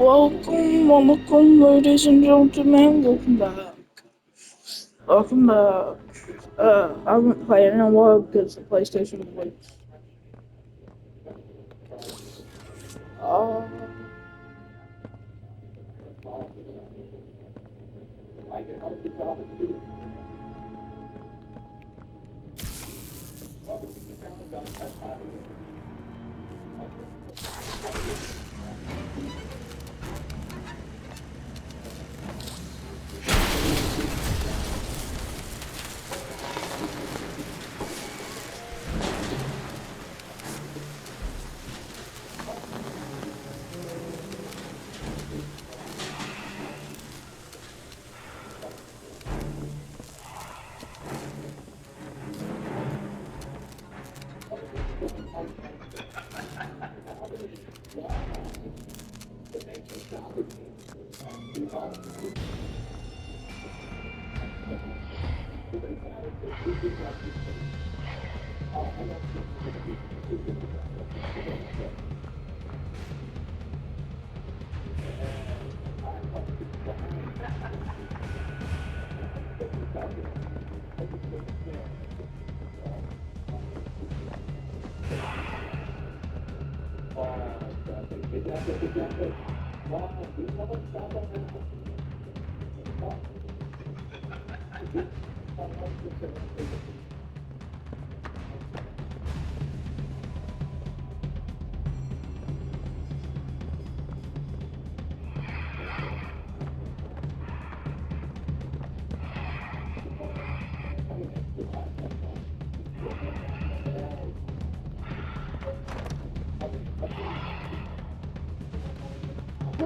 Welcome, ladies and gentlemen. Welcome back. Welcome back. I haven't played in a while because the PlayStation was. Uh,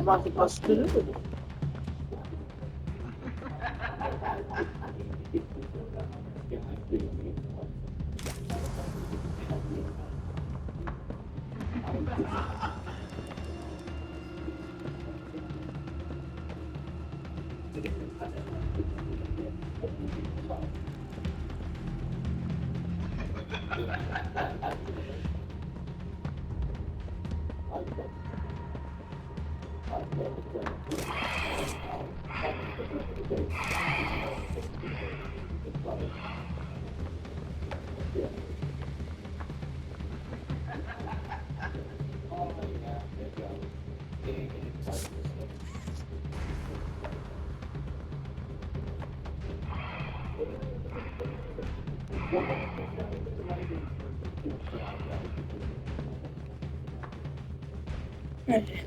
what am I supposed to do? Okay.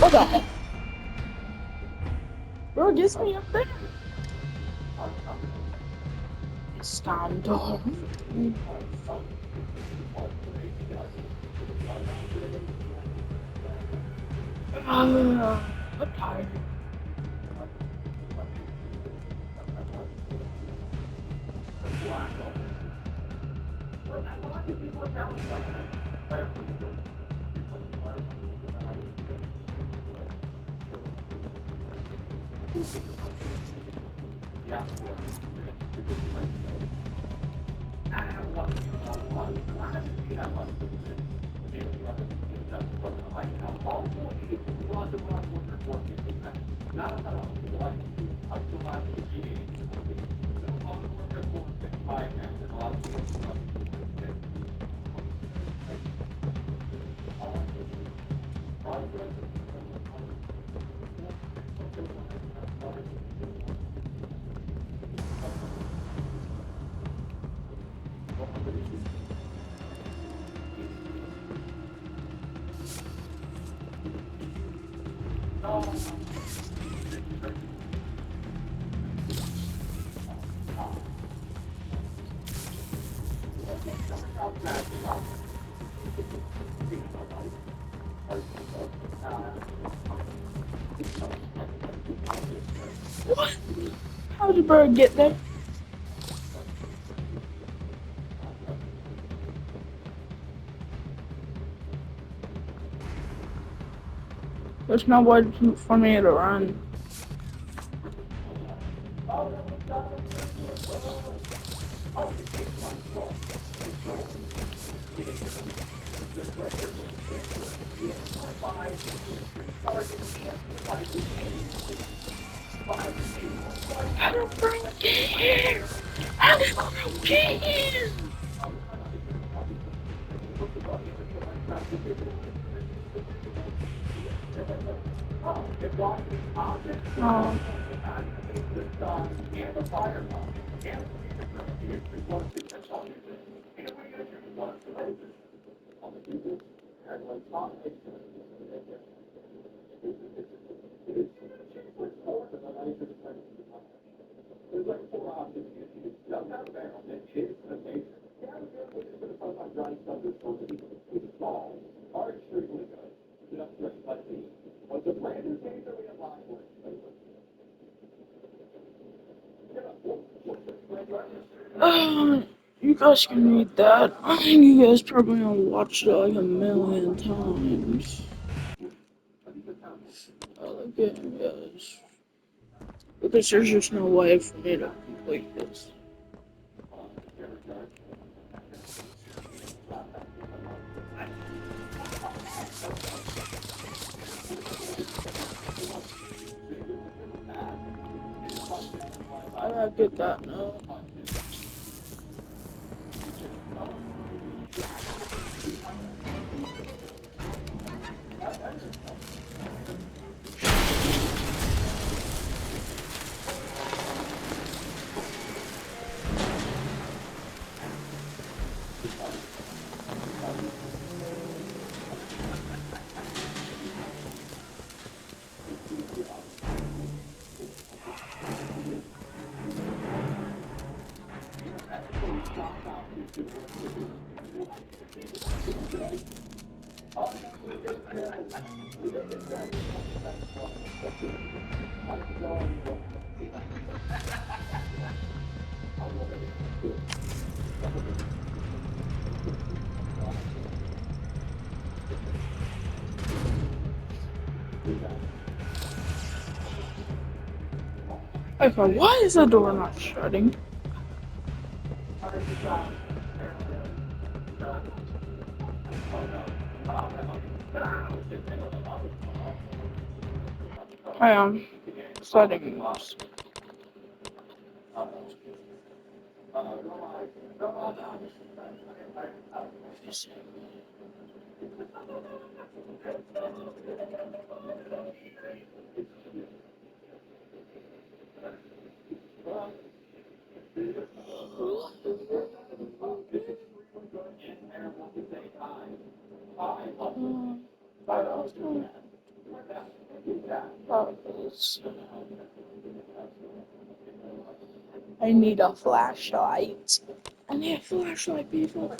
What the heck? Bro, gets me up there. Stand up. I'm tired. What? How did the bird get there? There's no way for me to run. How did the bird get here? How did the bird get here? Oh. You guys can read that. I think you guys probably gonna watch it like a million times. The game is because there's just no way for me to complete this. I gotta get that now. Okay, why is the door not shutting? I am settings. I need a flashlight. I need a flashlight, people.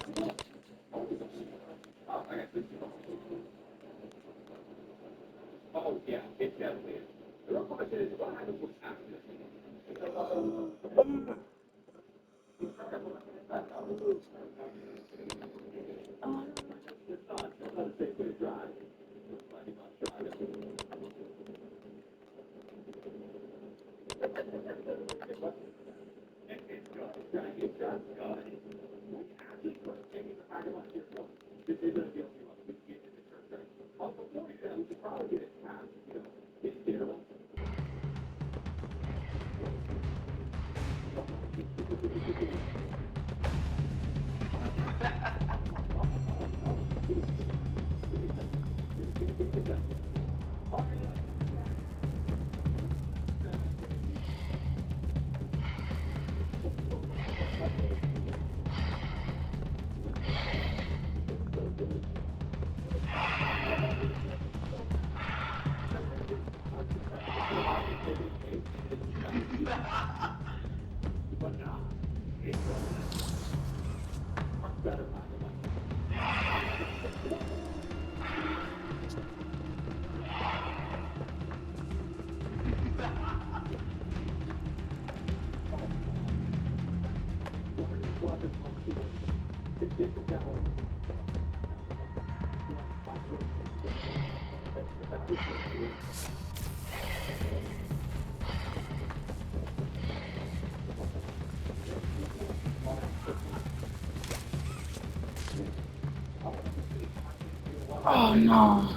Oh no.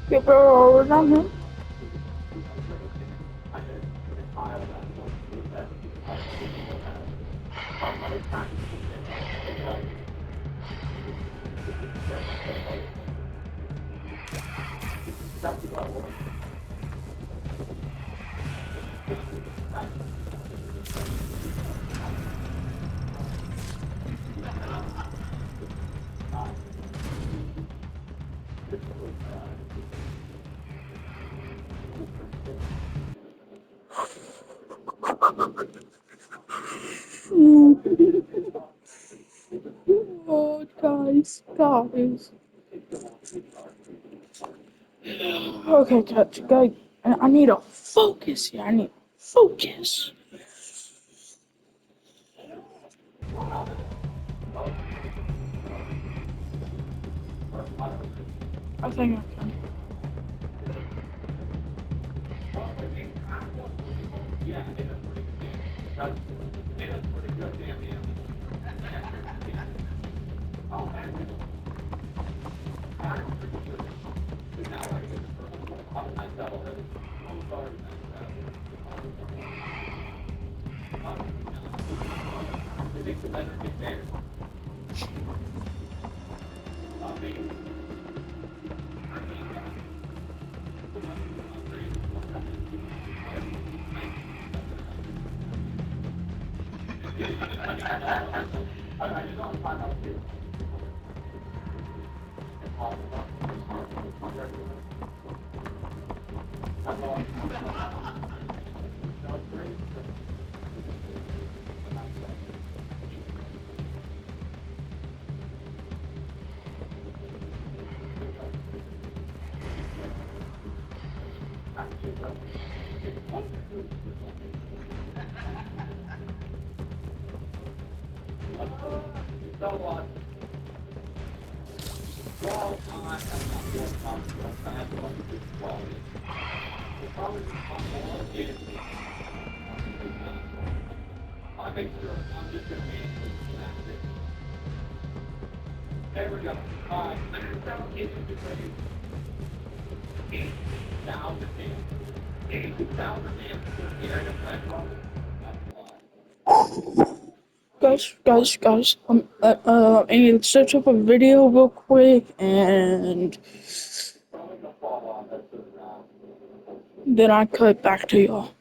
Get over on him. Oh, guys. Okay, guys, I need to focus here. I need to focus. I think I can. Guys. I need to search up a video real quick, and then I cut back to y'all.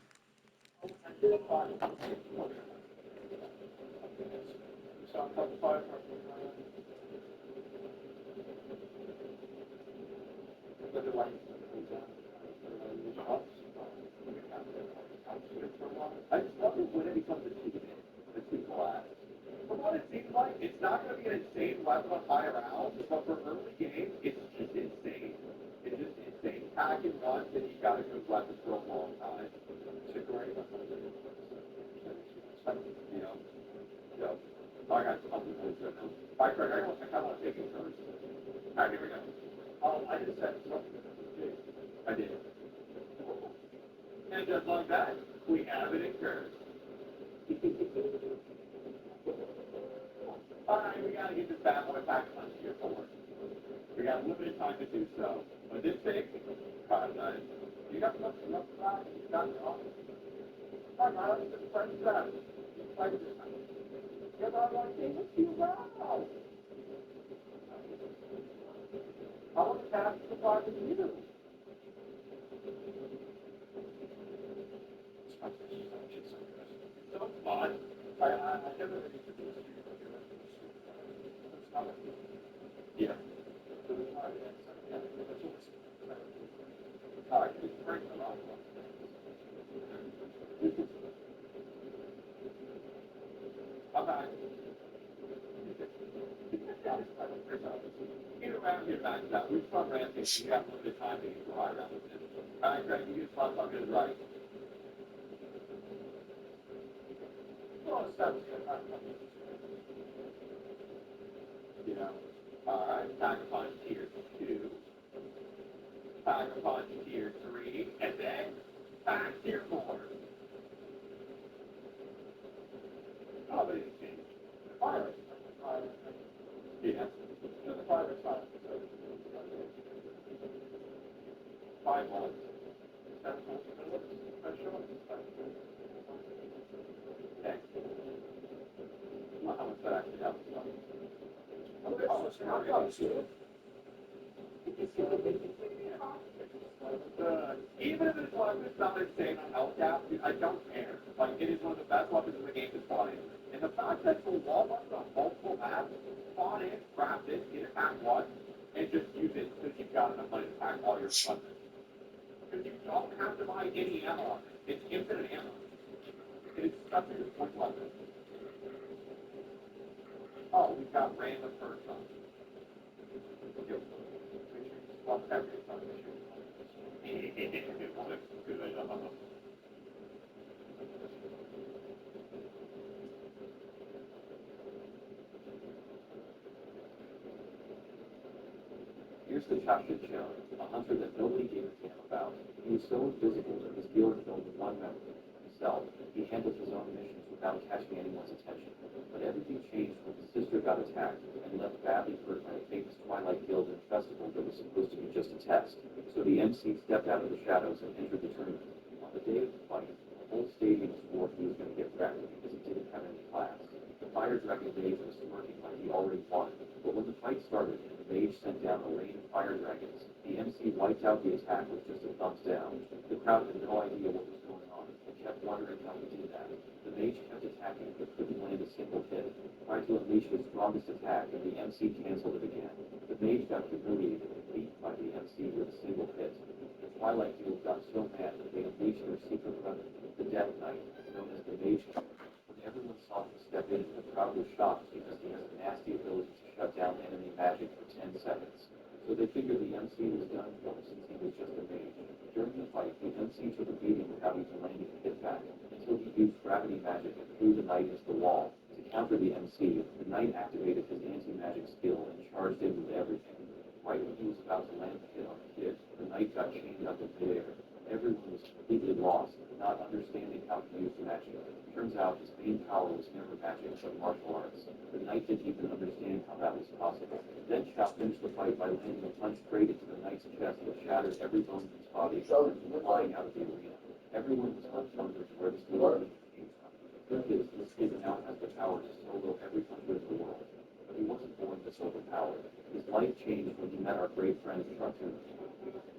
Here's the chocolate show, a hunter that nobody gave a damn about. He was so invisible that his dealer filmed one member himself. He handled his own missions without catching anyone's attention. But everything changed when his sister got attacked and left badly hurt by a famous Twilight Guild in a festival that was supposed to be just a test. So the MC stepped out of the shadows and entered the tournament. On the day of the fight, the whole stadium swore he was going to get wrecked because he didn't have any class. The Fire Dragon mage was smirking like he already won. But when the fight started and the mage sent down a rain of fire dragons, the MC wiped out the attack with just a thumbs down. The crowd had no idea what was going on and kept wondering how he did that. The mage kept attacking but couldn't land a single hit. Tried to unleash his strongest attack and the MC canceled it again. The mage got humiliated and beaten by the MC with a single hit. The Twilight Guild got so mad that they unleashed their secret weapon, the Death Knight, known as the Mage. When everyone saw him step in, the crowd was shocked because he has a nasty ability to shut down enemy magic for 10 seconds. So they figured the MC was done for since he was just a mage. During the fight, the MC took a beating without even landing a hit back, until he used gravity magic and threw the knight into the wall. To counter the MC, the knight activated his anti-magic skill and charged in with everything. Right when he was about to land the hit on the kid, the knight got chained up in midair. Everyone was completely lost, not understanding how to use the magic. Turns out his main power was never magic, but martial arts. The knight didn't even understand how that was possible. Then Chow finished the fight by landing a punch straight into the knight's chest that shattered every bone in his body and flying out of the arena. Everyone was left wondering where this little kid came from. The truth is, this kid now has the power to solo every hunter in the world. But he wasn't born this overpowered. His life changed when he met our great friend Truckton.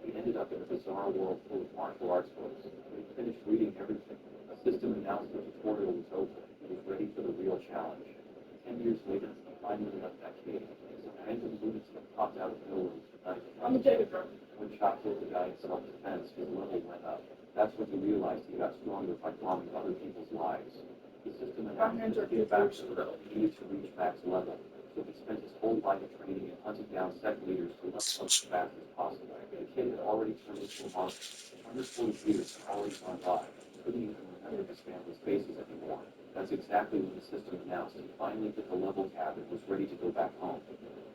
He ended up in a bizarre world full of martial arts books. When he finished reading everything, a system announced the tutorial was open. He was ready for the real challenge. 10 years later, he finally left that cave. Some random lunatic popped out of nowhere with a knife. I'm gonna take it, bro. When Chop killed the guy in self-defense, his level went up. That's when he realized he got stronger by bombing other people's lives. The system announced that he back he needed to reach max level. So he spent his whole life training and hunting down sect leaders to level up as fast as possible. The kid had already turned into a monster. 140 years had already gone by. He couldn't even remember his family's faces anymore. That's exactly when the system announced he finally hit the level cap and was ready to go back home.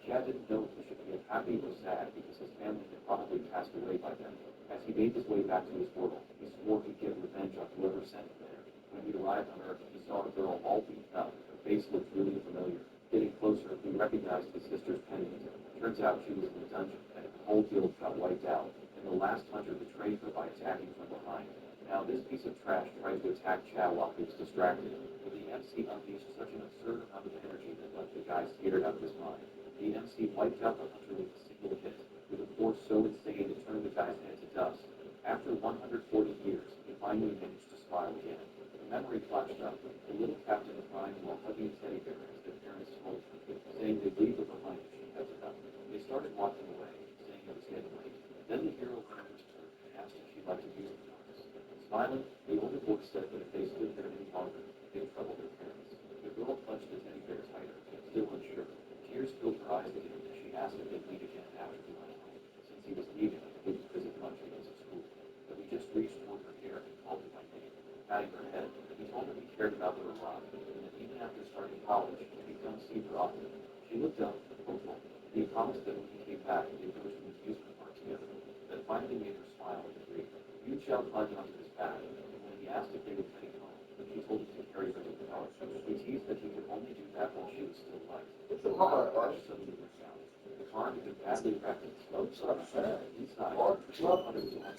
Chad didn't know if he should feel happy or sad because his family had probably passed away by then. As he made his way back to his world, he swore he'd get revenge on whoever sent him there. When he arrived on Earth, he saw a girl all beaten up. Her face looked really familiar. Getting closer, he recognized his sister's pendant. Turns out she was in the dungeon, and the whole guild got wiped out, and the last hunter betrayed her by attacking from behind. Now this piece of trash tried to attack Chow while he was distracted, but the MC unleashed such an absurd amount of energy that left the guy scared out of his mind. The MC wiped out the hunter with a single hit, with a force so insane it turned the guy's head to dust. After 140 years, he finally managed to smile again. The memory flashed up, the little captain crying while hugging a teddy bear as their parents told him, saying they'd leave her behind if she kept it up. They started walking away, saying it was getting late. Then the hero ran to her and asked if she'd like to use the cars. Smiling, the older boy said that if they stood there any longer, they'd trouble their parents. The girl clutched the teddy bear tighter, still unsure. Tears filled her eyes again as she asked if they'd meet again after he went home, since he was leaving and couldn't visit much because of school. But he just reached toward her hair and called her by name, patting her head. He told her he cared about her a lot, and that even after starting college, he'd come see her often. She looked up, hopeful, and he promised that when he came back, they'd go to an amusement park together. That finally made her smile and agree. Yu Chao climbed onto his back, and when he asked if they would take home, she told him to carry her to the car. He teased that he could only do that while she was still light. The car suddenly broke down. The car had been badly wrecked and slowed inside. Inside, she thought it was on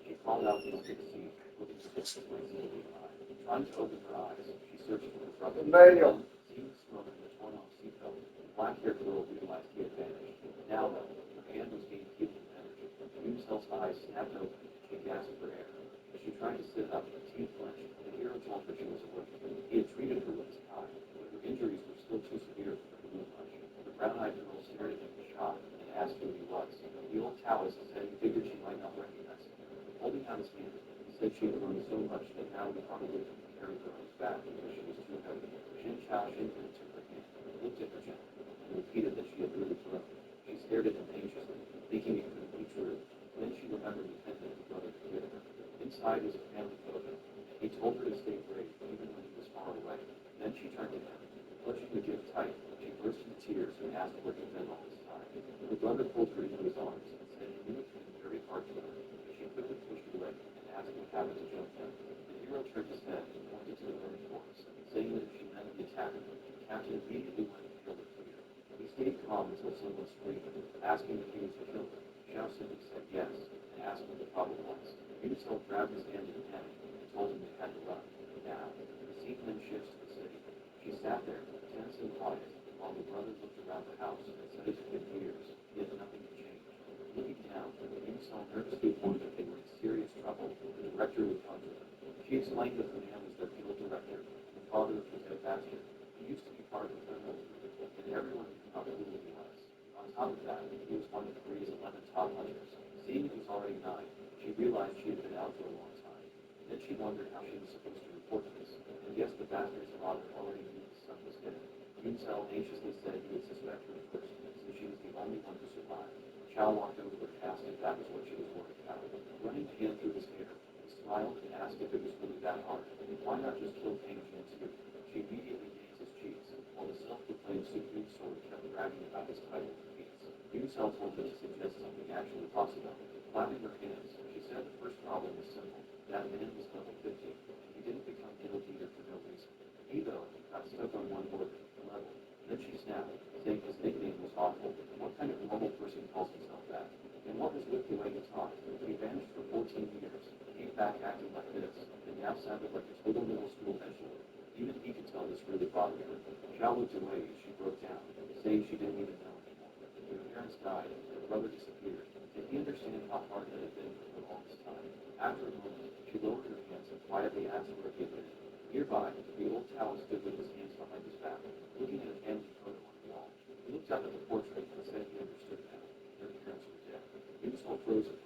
she crawled out into the seat, looking for distance slowly by. Trying to open her eyes, she searched for her brother. Seeing the smoke from the torn-off seatbelt, the black-haired girl realized he had vanished. Now, though, her hand was being healed with energy. Yunsel's eyes snapped open, and she gasped for air. As she tried to sit up, her teeth clenched, the hero told her she was awake. He had treated her with his kind, but her injuries were still too severe for her to move much. The brown-eyed girl stared at him in shock and asked who he was. The old Taoist said he figured she might not recognize him. Holding out his hand, he said she had grown so much that now he probably couldn't carry her on his back because she was too heavy. Shin Chao Shinken took her hand, looked at her gently, and repeated that she had really grown. She stared at him anxiously, thinking it couldn't be true. Then she remembered the pendant his brother had given her. Inside was a family photo, and he told her to stay brave even when he was far away. Then she turned to him. Clutching the gift tight, she burst into tears and asked where he'd been all this time. Her brother pulled her into his arms and said he knew it had been very hard for her. She quickly pushed away and asked what happened to Joseph. The hero turned his head and pointed to the burning forest, saying that if she meant the attacker, the captain immediately went and killed her clear. He stayed calm until someone screamed, asking if he was the killer. Xiao simply said yes, and asked what the problem was. Yusel grabbed his hand in a panic and told him they had to run. Now, the scene then shifts to the city. She sat there, tense and quiet, while the brother looked around the house and said it had been years, yet nothing had changed. Looking down, Yusel nervously warned that they were in serious trouble. The director would come to them. She explained that the man was their field director, the father of the dead bastard. He used to be part of the criminal group, and everyone knew how cool he was. On top of that, he was one of Korea's 11 top hunters. Seeing it was already 9, she realized she had been out for a long time. Then she wondered how she was supposed to report this, and guessed the bastard's father already knew his son was dead. Yunzel anxiously said he would suspect her first, since she was the only one who survived. Chow walked over and asked if that was what she was worried about. Running a hand through his hair, he smiled and asked if it was really that hard. Why not just kill Peng Jian too? She immediately gazed his cheeks, while the self-proclaimed supreme sword kept bragging about his title and feats. Yunzel told her to suggest something actually possible. Clapping her hands, she said the first problem was simple. That man was level 50, and he didn't become guild leader for no reason. He, though, got stuck on one word, level. Then she snapped, saying his nickname was awful. What kind of normal person calls himself that? And what was with the way he talked? He vanished for 14 years, came back acting like this, and now sounded like a total middle school vegetable. Even he could tell this really bothered her. Xiao looked away as she broke down, saying she didn't even know anymore. Her parents died, her brother disappeared. Did he understand how hard it had been for her all this time? After a moment, she lowered her hands and quietly asked where he had been. Nearby, the old Taoist stood with his hands behind his back, looking at a family photo on the wall. He looked up at the portrait and said he understood now. Their parents were dead. He was all frozen,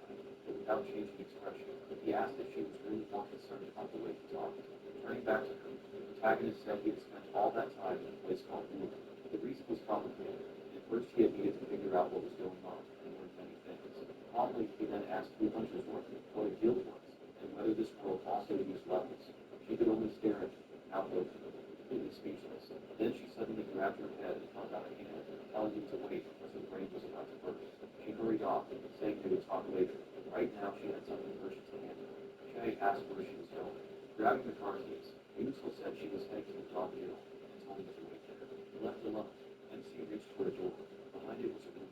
but without changing expression. He asked if she was really more concerned about the way he talked. Turning back to her, the protagonist said he had spent all that time in a place called Wu. The reason was complicated. At first, he had needed to figure out what was going on, and learn many things. Calmly, he then asked who hunters were, what a guild was, and whether this world also used levels. She could only stare at him, outvoted, completely speechless. Then she suddenly grabbed her head and held out a hand, telling him to wait because her brain was about to burst. She hurried off, saying they would talk later. Right now, she had something urgent to handle. Shay asked where she was going. Grabbing the car keys, Yusel said she was heading to the dog hill and told him to wait there. He left alone. Then she reached for a door. Behind it was a room.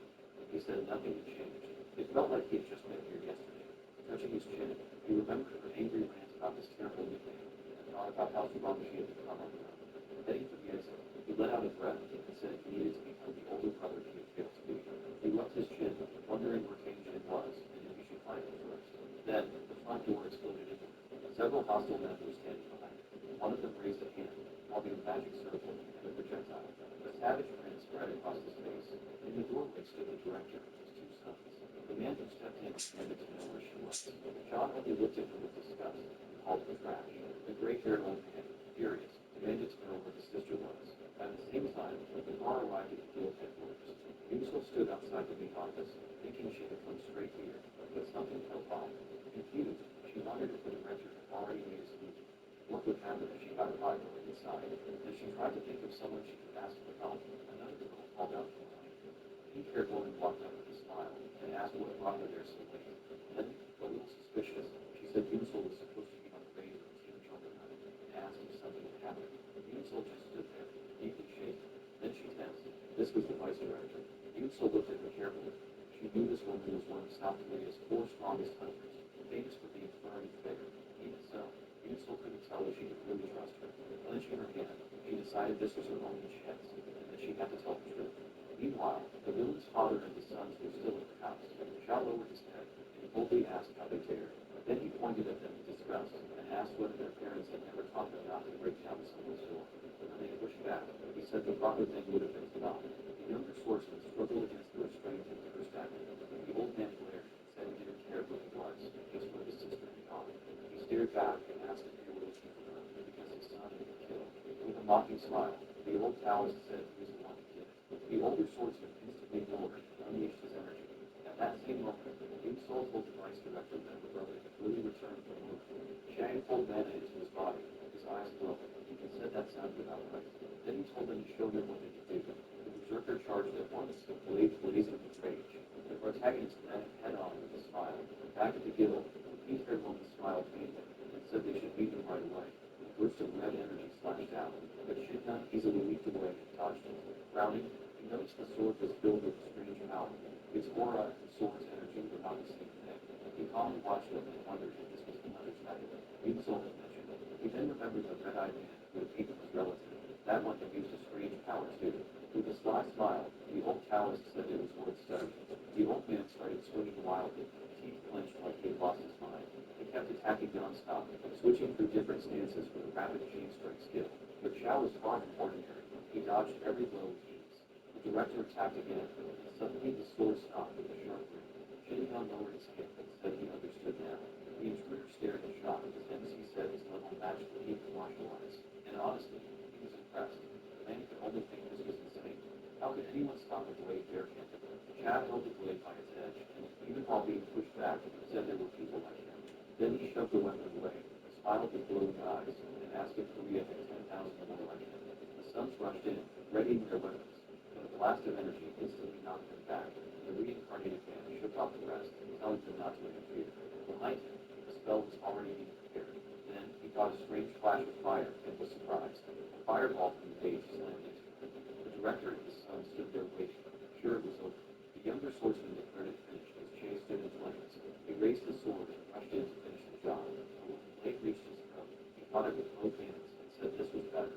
He said nothing had changed. It felt like he had just been here yesterday. Touching his chin, he remembered her angry rant about this terrible nickname, and thought about how strong she had become on her own. Heading for the exit, he let out a breath and said he needed to become the older brother he had failed to be. He rubbed his chin, wondering where Peng Jian was, and if he should find him first. Then, the front door exploded inward. Several hostile men were standing behind it. One of them raised a hand, forming a magic circle and a projectile. A savage grin spread across his face. In the doorway, next to the director and his two sons. The man who stepped in demanded to know where she was. John only looked at her with disgust and called her trash. The gray-haired old man, furious, demanded to know where his sister was. At the same time, the car arrived at the guild headquarters. Musil stood outside the main office, thinking she had come straight here, but something felt off. Confused, she wondered if the director had already made a solution. What would happen if she got caught going inside? As she tried to think of someone she could ask for help, another girl called out from behind her. The pink-haired woman walked up with a smile and asked what brought her there so late. Then, a little suspicious, she said Musil was supposed to be on the way to a team jumper night and asked if something had happened. Musil just stood there, deeply shaken. Then she tensed. This was the vice director. Musil looked at her carefully. She knew this woman was one of South Korea's 4 strongest hunters, famous for being firm and fair. Even so, Musil couldn't tell if she could really trust her. Clenching her hand, she decided this was her only chance, and that she had to tell the truth. Meanwhile, the villain's father and his sons were still at the house. Shao lowered his head and boldly asked how they dared. Then he pointed at them in disgust and asked whether their parents had never taught them not to break down someone's door. When they pushed back, he said the proper thing would have been to knock. The younger swordsman struggled against the restraint and took her stabbing. The old man glared and said he didn't care who he was, just where his sister had gone. He stared back and asked if they were looking for her because his son had been killed. With a mocking smile, the old Taoist said he was the one who did it. The older swordsman instantly roared and unleashed his energy. At that same moment, Yu Sol told the vice director that her brother had really returned from the movement. Shang pulled mana into his body, his eyes glowing. He said that sounded about right. Then he told them to show them what they could do. The berserker charged at once, the blade blazing with rage. The protagonist met him head-on with a smile. Back at the guild, the pink-haired woman smiled faintly and said they should meet him right away. A burst of red energy slashed out, but Shinna easily leaped away and dodged it. Frowning, he noticed the sword was filled with strange power. Its aura and sword's energy were not the same thing. He calmly watched them and wondered if this was another method. Musil had mentioned it. He then remembered the red-eyed man who had beaten his relative. That one had used a strange power too. With a sly smile, the old Taoist said it was worth studying. The old man started swinging wildly, teeth clenched like he had lost his mind. He kept attacking non-stop, switching through different stances with a rapid chain strike skill. But Xiao was far from ordinary. He dodged every blow with ease. The director attacked again, and suddenly the sword stopped with a sharp ring. Shin Yan lowered his hand and said he understood now. The intruder stared in shock, and as he said his level matched the peak of martial arts. And honestly, he was impressed. The man could only think this was insane. How could anyone stop a blade barehanded? Chad held the blade by its edge, and even while being pushed back, said there were people like him. Then he shoved the weapon away, smiled with glowing eyes, and asked if Korea had 10,000 more like him. The sons rushed in, readying their weapons, but a blast of energy instantly knocked them back, and the reincarnated man shook off the rest, telling them not to interfere. Behind him, the spell was already being prepared. Then he caught a strange flash of fire and was surprised. A fireball from the page slammed into him. The director and his son stood there waiting, sure it was over. The younger swordsman declared it finished as Che stood in flames. He raised the sword and rushed in to finish the job. But when the blade reached his throat, he caught it with both hands and said this was better.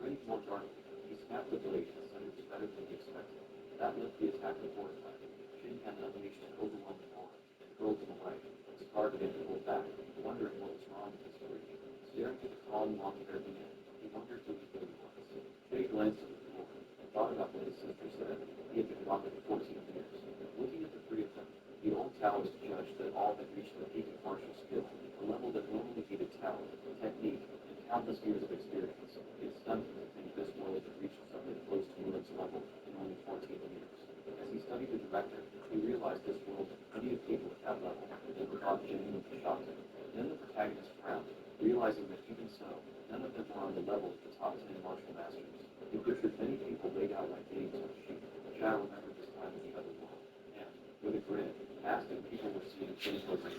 Grinning more darkly, he snapped the blade and said it was better than he expected. That left the attack a fourth time. Shin Yan unleashed an overwhelming aura and hurled him away. Scar began to pull back, wondering what was wrong with his freak. Staring at the calm, long-haired man, he wondered who he really was. Jay glanced at the floor and thought about what his sister said. He had been robbed for 14 years. Looking at the three of them, the old Taoist judged that all had reached the peak of martial skill, a level that normally needed talent, technique, and countless years of experience. It stunned him to think this world had reached something close to Muren's level in only 14 years. As he studied the director, he realized this world had plenty of people at that level, and the thought genuinely shocked him. Then the protagonist frowned, realizing that even so, none of them were on the level of the top 10 martial masters. He pictured many people laid out like pigs on a sheet. Chad remembered this time in the other world, and, with a grin, asked if people were seeing things like this.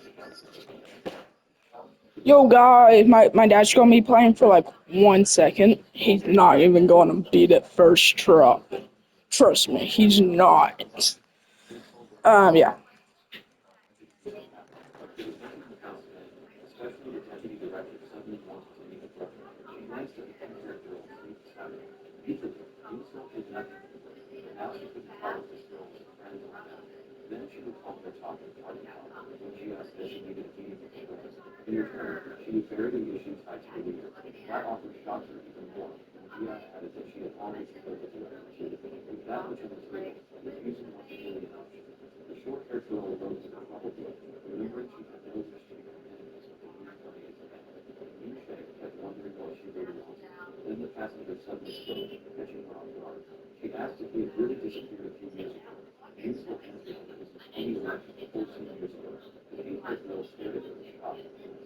Yo, guys, my dad's gonna be playing for like 1 second. He's not even gonna beat it first try. Trust me, he's not. Yeah. Especially the deputy director suddenly wanted to meet the brother. She glanced at the pink-haired girl asleep beside her. Immediately, Yusuf did nothing with her, but now she couldn't tell if this girl was a friend or not. Then she recalled their talk in the party hall when she asked if she needed a meeting with Shiraz. In return, she would bury the issue tied to the leader. That offer shocked her even more when Gia added that she had always spoken to her too. With that much on the table, refusing what she really Then the passenger suddenly spoke, catching her off guard. She asked if he had really disappeared a few years ago. Ainsel answered that this was 2011, 14 years ago. The 8-year-old stared at her in shock and still.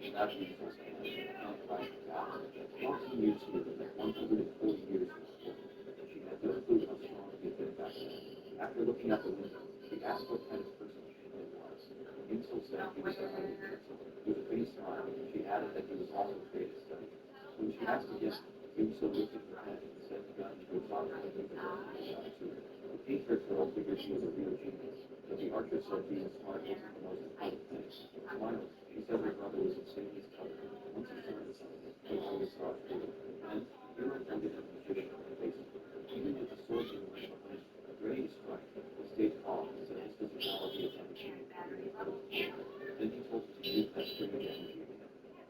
She grabbed Ainsel's hand and cried out. 14 years here, like 140 years before. She had no clue how strong he had been back then. After looking out the window, she asked what kind of person she really was. Ainsel said he was a highly handsome. With a faint smile, she added that he was also great at study. When she asked again, Ainsel lifted her head and set the gun to her father and gave the gun to her. The painter girl figured she was a real genius, but the archer said being smart wasn't the most important thing. Smiling, she said her brother was insanely clever. Once he started something, he always saw it through. And he reminded him of the magician in the basement. Even with the sword in the way behind him, ready to strike, he stayed calm and said his physicality is unchanged underneath those words. Then he told her to use that string of energy again.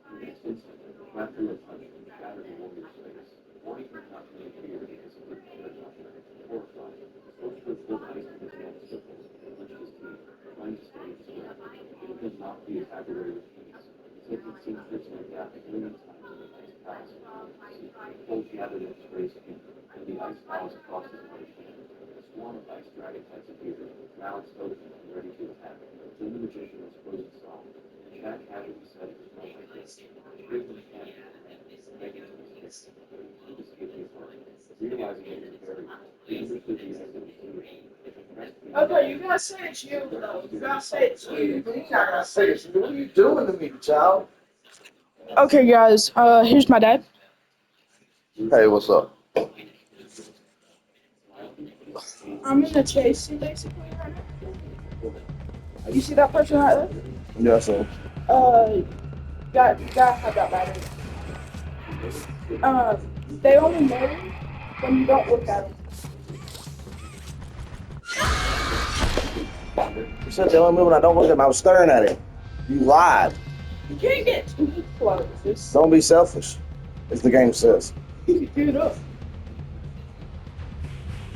The next instant, Flat threw a punch and shattered the warrior's face. Warning him not to make fear because he didn't dare touch her. Horrified, the sorcerer pulled ice from his hand circles and clenched his teeth, trying to stay his ground. It could not be a tabulary with peace. He said he'd seen trips like that a million times in the ice palace. The cold gathered in his face again, and the ice piles across his right hand. A swarm of ice dragonflies appeared, mouths open and ready to attack. Then the magician was frozen solid, and Jack casually said it was no like this. Realizing it was very, he understood the essence of it. Okay, you gotta say it's you, though. You gotta say it's you. You not gonna say this. What are you doing to me, child? Okay, guys. Here's my dad. Hey, what's up? I'm in the chase basically right now. You see that person right there? Yeah, so Gotta have that battery. They only move when you don't look at them. you said the only moving I don't look at him. I was staring at him. You lied. You can't get too close. It's Don't be selfish, as the game says. dude up.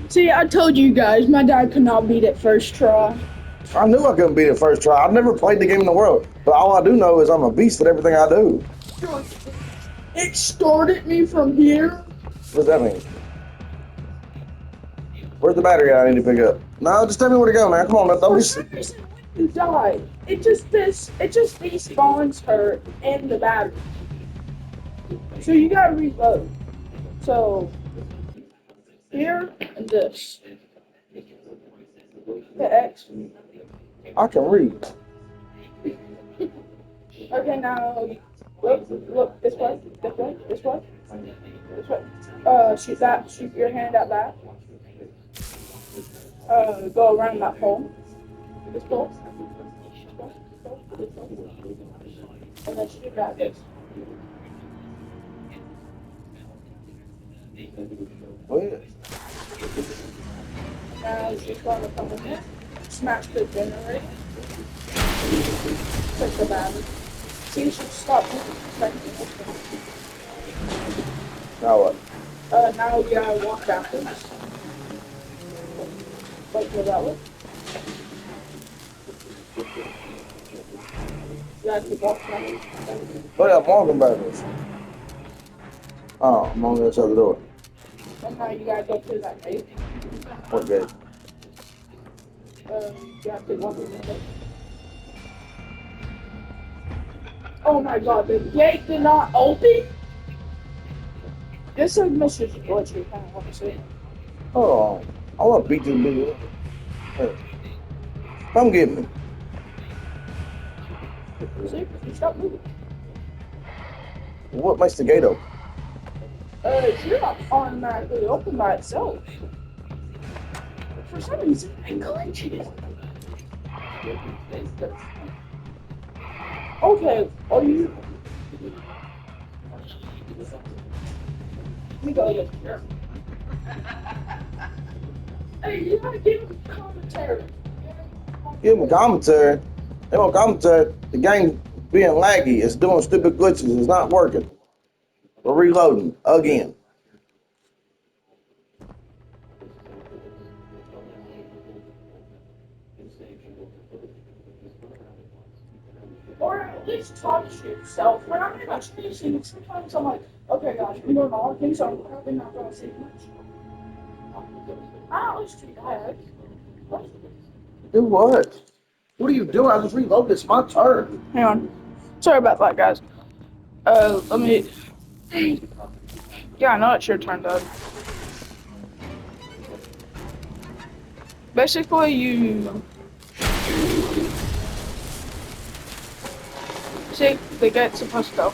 See, I told you guys, my dad could not beat it first try. I knew I couldn't beat it first try. I've never played the game in the world, but all I do know is I'm a beast at everything I do. It started me from here. What does that mean? Where's the battery I need to pick up? No, just tell me where to go, man. Come on, man. Don't For be. some reason, when you die, it just despawns her and the battery. So you gotta reload. So here and this. The X. I can read. Okay, now look this way, this way, this way, this way. Shoot your hand at that. Go around that pole. This pole. And then shoot at this. What? Now you're just gonna come in here. Smash the generator. Click the battery. See, you should stop moving. Now what? Now you gotta walk backwards. Like that way. You gotta keep walking backwards. What am I walking backwards? Oh, I'm on the other side of the door. And now you gotta go through that gate. What gate? You have to walk through the gate. Oh my god, the gate did not open? This is glitchy, kind of want to see. Hold on. I want to beat this bitch. Hey. Come get me. See? You stop moving. What makes the gate open? It's not automatically open by itself. For some reason, it glitches. Okay, are you... Let me go again. Hey, you gotta give him commentary. Give him commentary. They want commentary. The game being laggy. It's doing stupid glitches. It's not working. We're reloading again. Or at least talk to yourself. When I'm in my chasing, sometimes I'm like, Okay, guys, we don't all think so. I'm probably not gonna say much. I always do that. What? Do what? What are you doing? I just reloaded. It's my turn. Hang on. Sorry about that, guys. Let me. Yeah, I know it's your turn, Doug. Basically, you see the gate's supposed to go.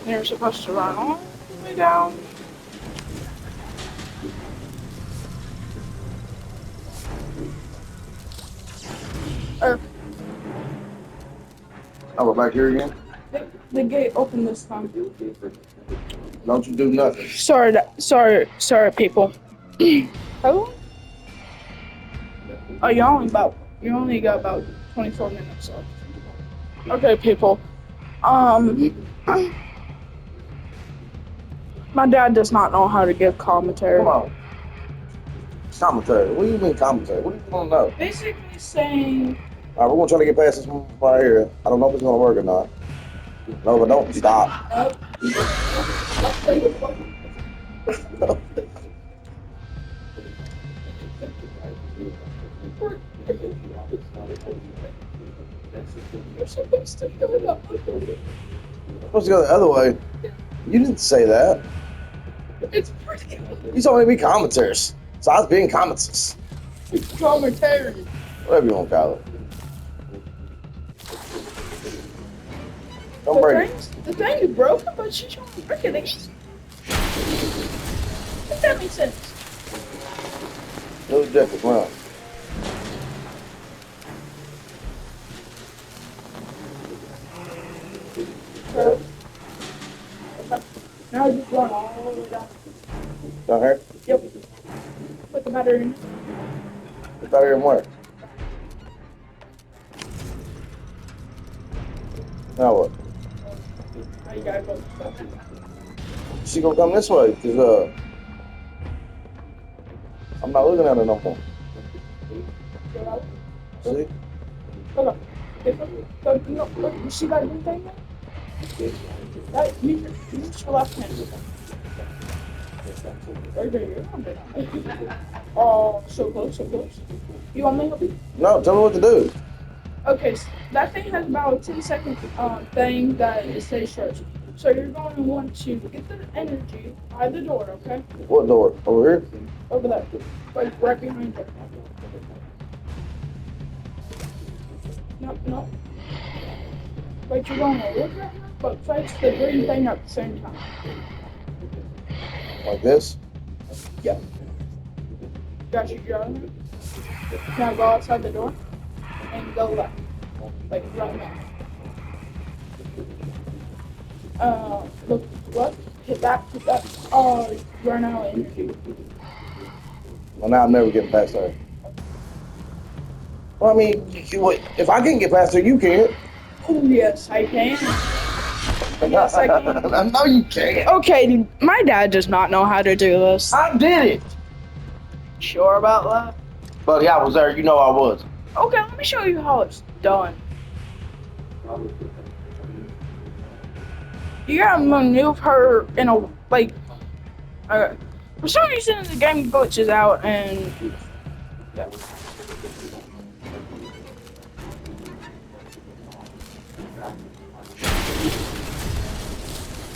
You're supposed to run all the way down. Or Oh, we're back here again? the gate opened this time. Don't you do nothing. Sorry, people. Hello? Oh, you only got about 24 minutes left. Okay, people. My dad does not know how to give commentary. Come on. Commentary. What do you mean commentary? What do you want to know? Basically saying, All right, we're going to try to get past this one right here. I don't know if it's going to work or not. No, but don't stop. you're supposed to go the other way. Supposed to go the other way. You didn't say that. It's pretty You told me to be commentators. So I was being commentators. commentary. Whatever you want to call it. Don't break it. The thing is broken, but she's trying to break it again. If that makes sense. No difference, run. So, now just run all the way down. Down here? Yep. Put the battery in. It's out here and work. Now what? Now you gotta go. She gonna come this way, cause I'm not looking at her no more. Go out. See? Hold on. Look, you see that green thing there? That, use your left hand. Right there, you're on it. Oh, so close, so close. You want me to help you? No, tell me what to do. Okay, so that thing has about a 10-second thing that it stays charged. So you're going to want to get the energy by the door, okay? What door? Over here? Over there. Like right behind it. No. Wait, you're going to look at her, but face the green thing at the same time. Like this? Yeah. Got you, you're on there. Now go outside the door and go left. Like right now. Look left, hit that. Oh, you're now in. Well, now I'm never getting past her. Well, I mean, if I can't get past her, you can't. Oh, yes, I can. Yes, I can. No, you can't. Okay, my dad does not know how to do this. I did it. Sure about that? Buddy, I was there. You know I was. Okay, let me show you how it's done. You gotta maneuver her in a, like, for some reason the game glitches out and, yeah.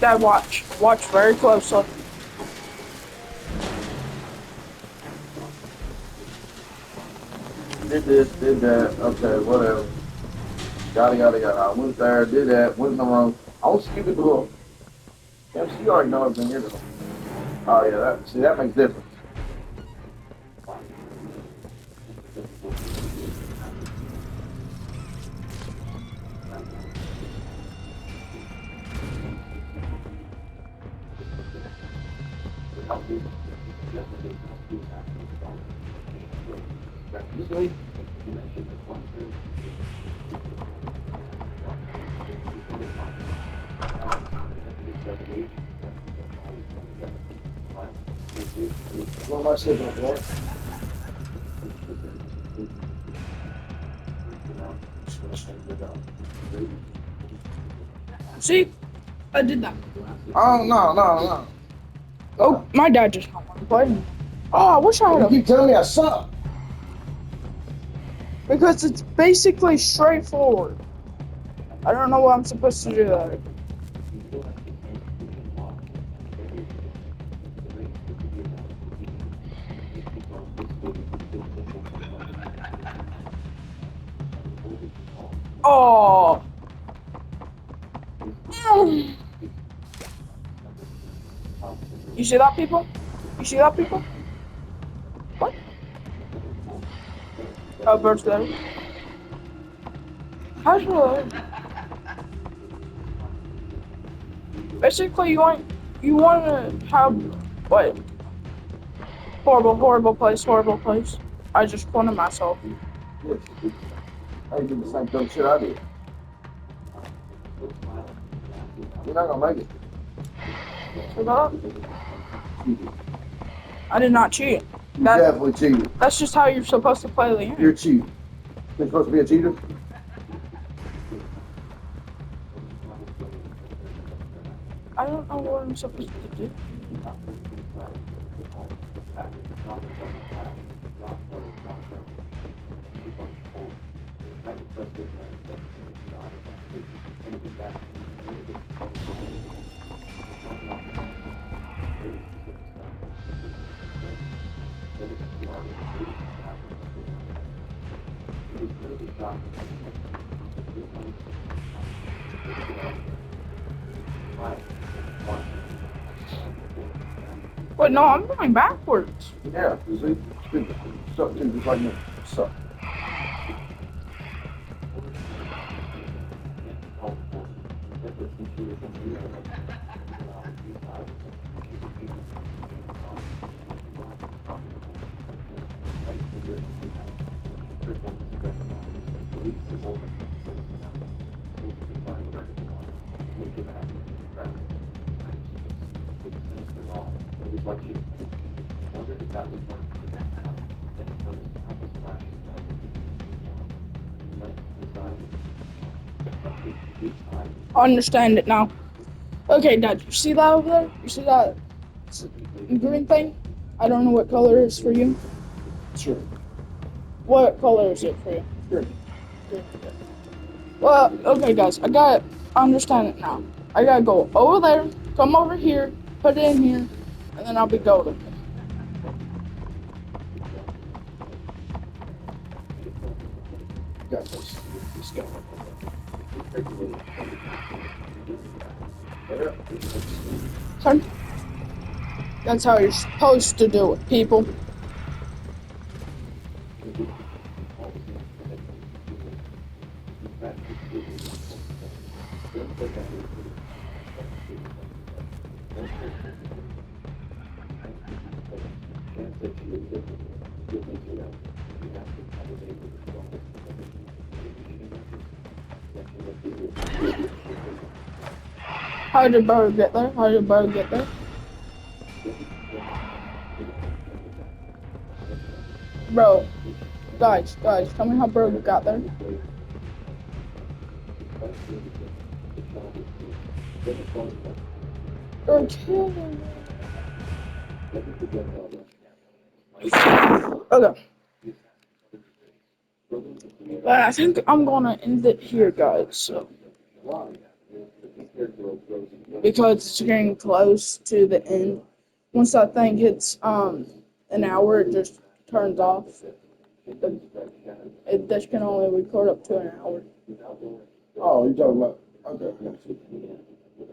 Dad, watch very closely. Did this, did that. Okay, whatever. Yada. I went there, did that. Went no wrong. I want to keep it cool. Yeah, so you already know everything you're doing. Oh yeah, that makes difference. See? What am I sitting on, boy? See, I did that. Oh, no. Oh, my dad just don't want to play anymore. Oh, I wish I You had a. keep telling me I suck. Because it's basically straightforward. I don't know what I'm supposed to do there. Oh. Mm. You see that, people? You see that, people? What? Oh, bird's there. How's your? Basically, you want to have what? Horrible place, horrible place. I just cornered myself. Yes. I did the same dumb shit I did. You're not gonna make it. So that, I did not cheat. You definitely cheated. That's just how you're supposed to play the game. You're cheating. You're supposed to be a cheater? I don't know what I'm supposed to do. Wait, no, I'm going backwards. Yeah, see? Stupid. Suck too, just like me. Suck. I understand it now. Okay, Dad, you see that over there? You see that green thing? I don't know what color it is for you. Sure. What color is it for you? Sure. Green. Well, okay, guys, I understand it now. I gotta go over there, come over here, put it in here, and then I'll be golden. Got this. Let's go. Turn. That's how you're supposed to do it, people. How did Bird get there? How did Bird get there? Bro, guys, tell me how Bird got there. You're kidding me. Okay. But I think I'm gonna end it here, guys. So, because it's getting close to the end. Once that thing hits an hour, it just turns off. This can only record up to an hour. Oh, you're talking about. Okay.